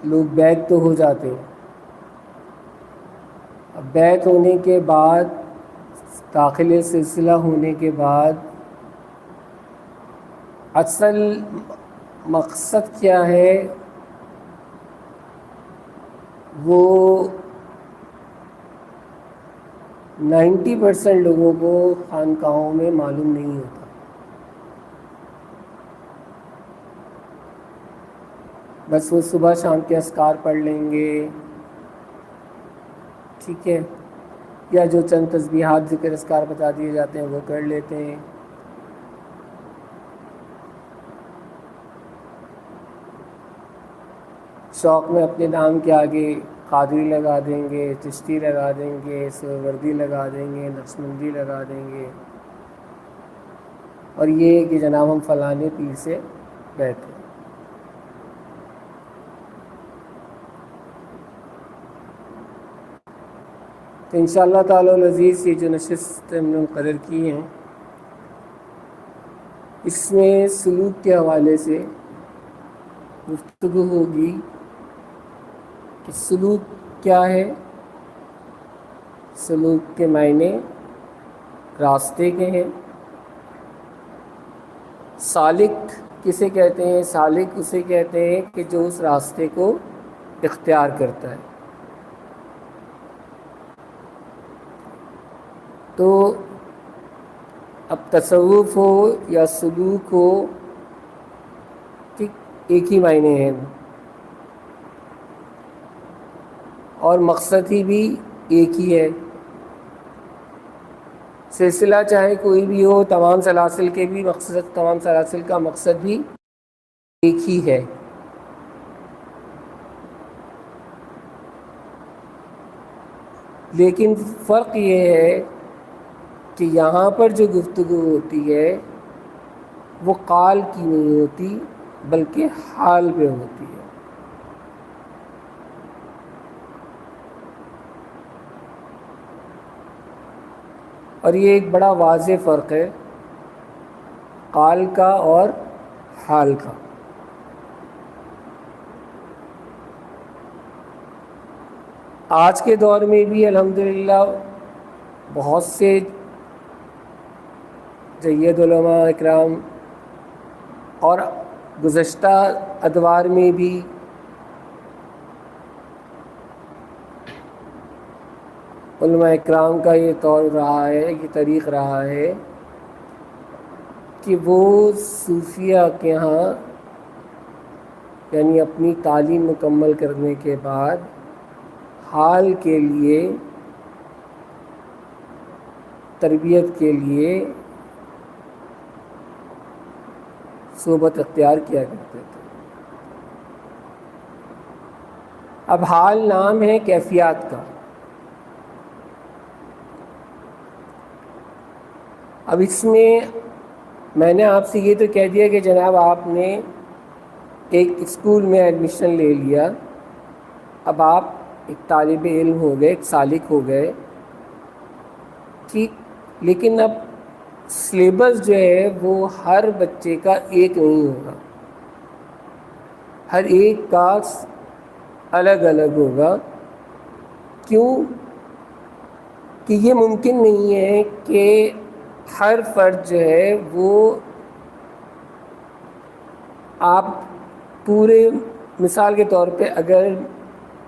لوگ بیعت تو ہو جاتے ہیں. اب بیعت ہونے کے بعد، داخل سلسلہ ہونے کے بعد، اصل مقصد کیا ہے وہ 90% لوگوں کو خانقاہوں میں معلوم نہیں ہوتا. بس وہ صبح شام کے اذکار پڑھ لیں گے، ٹھیک ہے، یا جو چند تسبیحات ذکر اذکار بتا دیے جاتے ہیں وہ کر لیتے ہیں. شوق میں اپنے نام کے آگے قادری لگا دیں گے، چشتی لگا دیں گے، سہروردی لگا دیں گے، نقشبندی لگا دیں گے، اور یہ کہ جناب ہم فلانے پیر سے بیعت ہیں. تو انشاءاللہ تعالی العزیز یہ جو نشست ہم نے مقرر کی ہیں، اس میں سلوک کے حوالے سے گفتگو ہوگی کہ سلوک کیا ہے، سلوک کے معنی راستے کے ہیں. سالک کسے کہتے ہیں؟ سالک اسے کہتے ہیں کہ جو اس راستے کو اختیار کرتا ہے. تو اب تصوف ہو یا سلوک ہو، ٹھیک ایک ہی معنی ہیں، اور مقصد ہی بھی ایک ہی ہے. سلسلہ چاہے کوئی بھی ہو، تمام سلاسل کے بھی مقصد، تمام سلاسل کا مقصد بھی ایک ہی ہے. لیکن فرق یہ ہے کہ یہاں پر جو گفتگو ہوتی ہے وہ قال کی نہیں ہوتی بلکہ حال پہ ہوتی ہے. اور یہ ایک بڑا واضح فرق ہے قال کا اور حال کا. آج کے دور میں بھی الحمدللہ بہت سے جید علماء اکرام اور گزشتہ ادوار میں بھی علماء اکرام کا یہ طور رہا ہے، یہ طریق رہا ہے کہ وہ صوفیہ کے ہاں یعنی اپنی تعلیم مکمل کرنے کے بعد حال کے لیے، تربیت کے لیے صحبت اختیار کیا کرتے تھے. اب حال نام ہے کیفیات کا. اب اس میں نے آپ سے یہ تو کہہ دیا کہ جناب آپ نے ایک اسکول میں ایڈمیشن لے لیا، اب آپ ایک طالب علم ہو گئے، ایک سالک ہو گئے، ٹھیک، لیکن اب سلیبس جو ہے وہ ہر بچے کا ایک نہیں ہوگا، ہر ایک کا الگ الگ ہوگا. کیوں کہ یہ ممکن نہیں ہے کہ ہر فرد جو ہے وہ آپ پورے، مثال کے طور پہ اگر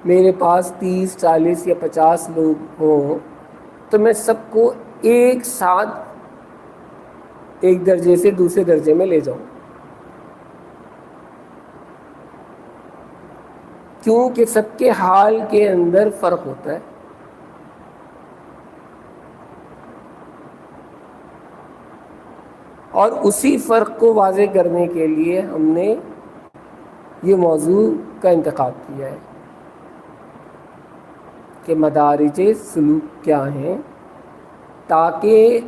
میرے پاس 30 40 یا 50 لوگ ہوں تو میں سب کو ایک ساتھ ایک درجے سے دوسرے درجے میں لے جاؤں. کیونکہ سب کے حال کے اندر فرق ہوتا ہے. اور اسی فرق کو واضح کرنے کے لیے ہم نے یہ موضوع کا انتخاب کیا ہے کہ مدارج سلوک کیا ہیں، تاکہ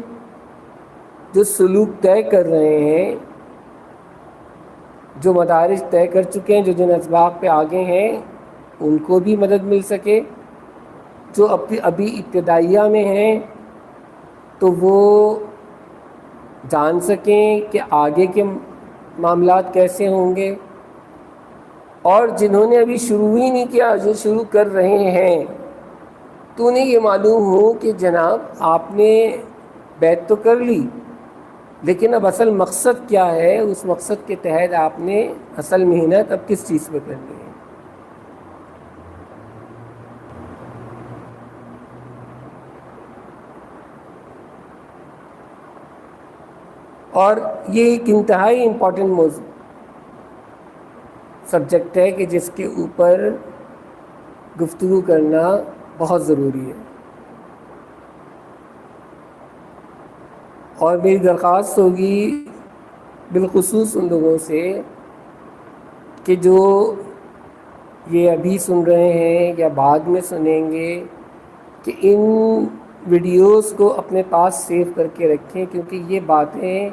جو سلوک طے کر رہے ہیں، جو مدارج طے کر چکے ہیں، جو جن اسباق پہ آگے ہیں، ان کو بھی مدد مل سکے. جو ابھی ابتدائیہ میں ہیں تو وہ جان سکیں کہ آگے کے معاملات کیسے ہوں گے. اور جنہوں نے ابھی شروع ہی نہیں کیا، جو شروع کر رہے ہیں، تو انہیں یہ معلوم ہو کہ جناب آپ نے بیعت تو کر لی، لیکن اب اصل مقصد کیا ہے، اس مقصد کے تحت آپ نے اصل محنت اب کس چیز پہ کرنی ہے۔ اور یہ ایک انتہائی امپورٹنٹ موضوع سبجیکٹ ہے کہ جس کے اوپر گفتگو کرنا بہت ضروری ہے۔ اور میری درخواست ہوگی بالخصوص ان لوگوں سے کہ جو یہ ابھی سن رہے ہیں یا بعد میں سنیں گے، کہ ان ویڈیوز کو اپنے پاس سیو کر کے رکھیں، کیونکہ یہ باتیں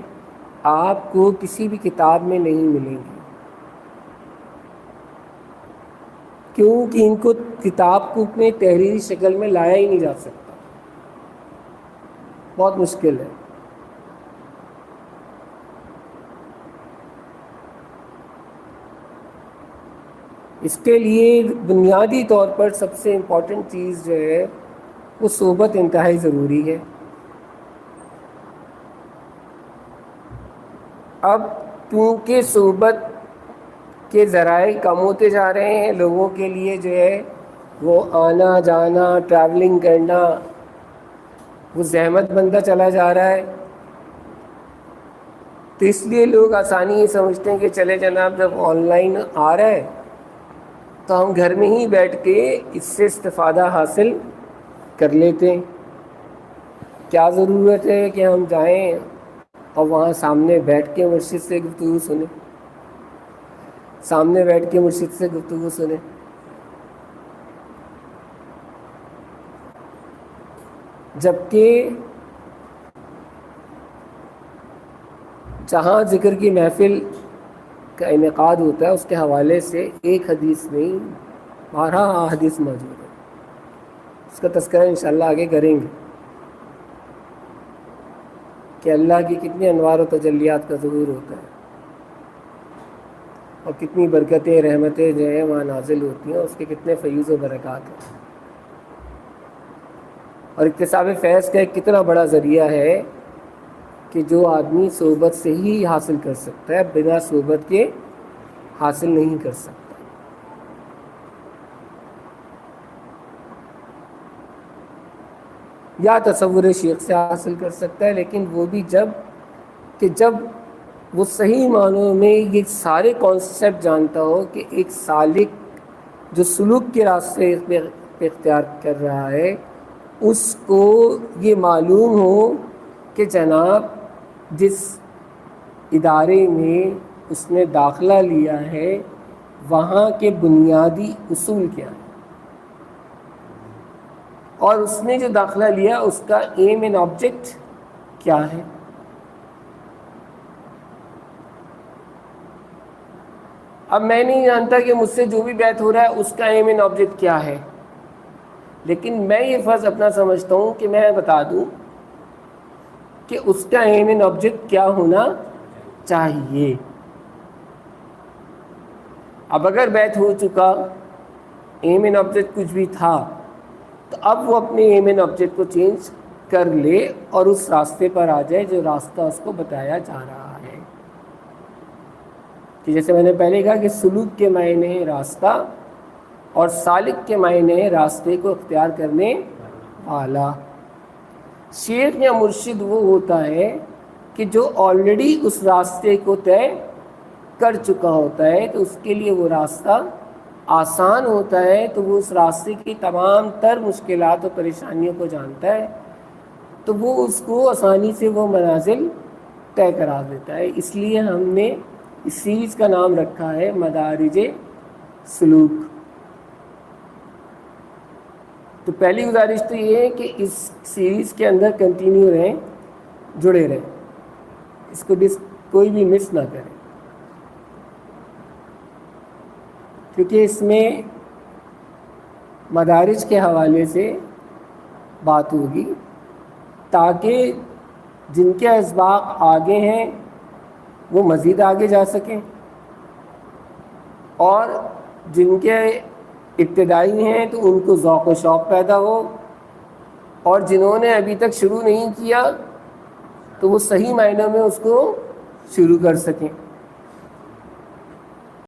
آپ کو کسی بھی کتاب میں نہیں ملیں گی، کیونکہ ان کو کتاب کو اپنے تحریری شکل میں لایا ہی نہیں جا سکتا، بہت مشکل ہے۔ اس کے لیے بنیادی طور پر سب سے امپورٹنٹ چیز جو ہے وہ صحبت انتہائی ضروری ہے۔ اب کیونکہ صحبت کے ذرائع کم ہوتے جا رہے ہیں، لوگوں کے لیے جو ہے وہ آنا جانا، ٹریولنگ کرنا وہ زحمت بنتا چلا جا رہا ہے، تو اس لیے لوگ آسانی یہ سمجھتے ہیں کہ چلے جناب جب آن لائن آ رہا ہے تو ہم گھر میں ہی بیٹھ کے اس سے استفادہ حاصل کر لیتے ہیں، کیا ضرورت ہے کہ ہم جائیں اور وہاں سامنے بیٹھ کے مرشد سے گفتگو سنیں، سامنے بیٹھ کے مرشد سے گفتگو سنیں۔ جبکہ جہاں ذکر کی محفل کا انعقاد ہوتا ہے اس کے حوالے سے ایک حدیث نہیں 12 حدیث موجود ہے، اس کا تذکرہ انشاءاللہ آگے کریں گے کہ اللہ کی کتنی انوار و تجلیات کا ظہور ہوتا ہے اور کتنی برکتیں رحمتیں جو ہیں وہاں نازل ہوتی ہیں، اس کے کتنے فیوز و برکات ہیں، اور اکتساب فیض کا ایک کتنا بڑا ذریعہ ہے کہ جو آدمی صحبت سے ہی حاصل کر سکتا ہے، بنا صحبت کے حاصل نہیں کر سکتا۔ یا تصور شیخ سے حاصل کر سکتا ہے، لیکن وہ بھی جب وہ صحیح معنوں میں یہ سارے کانسیپٹ جانتا ہو کہ ایک سالک جو سلوک کے راستے پہ اختیار کر رہا ہے اس کو یہ معلوم ہو کہ جناب جس ادارے میں اس نے داخلہ لیا ہے وہاں کے بنیادی اصول کیا ہیں، اور اس نے جو داخلہ لیا اس کا ایم اینڈ آبجیکٹ کیا ہے۔ اب میں نہیں جانتا کہ مجھ سے جو بھی بیعت ہو رہا ہے اس کا ایم اینڈ آبجیکٹ کیا ہے، لیکن میں یہ فرض اپنا سمجھتا ہوں کہ میں بتا دوں کہ اس کا ایم اینڈ آبجیکٹ کیا ہونا چاہیے۔ اب اگر بیعت ہو چکا، ایم اینڈ آبجیکٹ کچھ بھی تھا، تو اب وہ اپنے ایم اینڈ آبجیکٹ کو چینج کر لے اور اس راستے پر آ جائے جو راستہ اس کو بتایا جا رہا ہے، کہ جیسے میں نے پہلے کہا کہ سلوک کے معنی ہے راستہ اور سالک کے معنی ہے راستے کو اختیار کرنے والا۔ شیخ یا مرشد وہ ہوتا ہے کہ جو آلریڈی اس راستے کو طے کر چکا ہوتا ہے، تو اس کے لیے وہ راستہ آسان ہوتا ہے، تو وہ اس راستے کی تمام تر مشکلات و پریشانیوں کو جانتا ہے، تو وہ اس کو آسانی سے وہ منازل طے کرا دیتا ہے۔ اس لیے ہم نے اس سیریز کا نام رکھا ہے مدارج سلوک۔ تو پہلی گزارش تو یہ ہے کہ اس سیریز کے اندر کنٹینیو رہیں، جڑے رہیں، اس کو کوئی بھی مس نہ کریں، کیونکہ اس میں مدارج کے حوالے سے بات ہوگی تاکہ جن کے اسباق آگے ہیں وہ مزید آگے جا سکیں، اور جن کے ابتدائی ہیں تو ان کو ذوق و شوق پیدا ہو، اور جنہوں نے ابھی تک شروع نہیں کیا تو وہ صحیح معنوں میں اس کو شروع کر سکیں۔